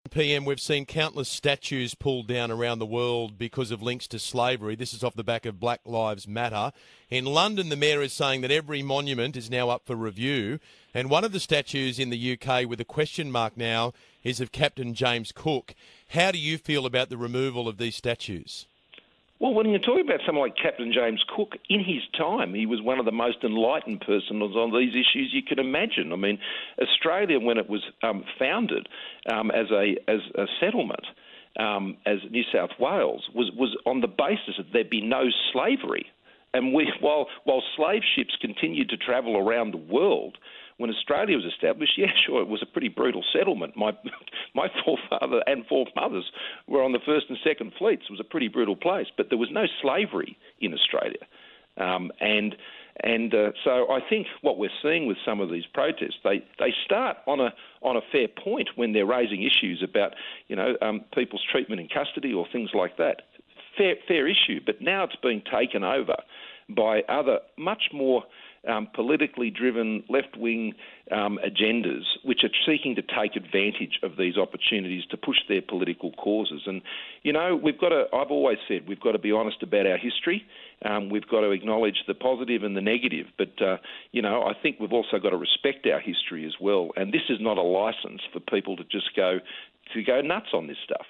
PM, we've seen countless statues pulled down around the world because of links to slavery. This is off the back of Black Lives Matter. In London, the mayor is saying that every monument is now up for review. And one of the statues in the UK with a question mark now is of Captain James Cook. How do you feel about the removal of these statues? Well, when you're talking about someone like Captain James Cook, in his time, he was one of the most enlightened persons on these issues you could imagine. I mean, Australia, when it was founded as a settlement, as New South Wales, was on the basis that there'd be no slavery. And while slave ships continued to travel around the world, when Australia was established, yeah, sure, it was a pretty brutal settlement. My forefather and foremothers were on the first and second fleets. It was a pretty brutal place, but there was no slavery in Australia. So I think what we're seeing with some of these protests, they start on a fair point when they're raising issues about people's treatment in custody or things like that. Fair issue, but now it's being taken over by other much more politically driven left-wing agendas which are seeking to take advantage of these opportunities to push their political causes. And, I've always said we've got to be honest about our history. We've got to acknowledge the positive and the negative. But, I think we've also got to respect our history as well. And this is not a licence for people to just go nuts on this stuff.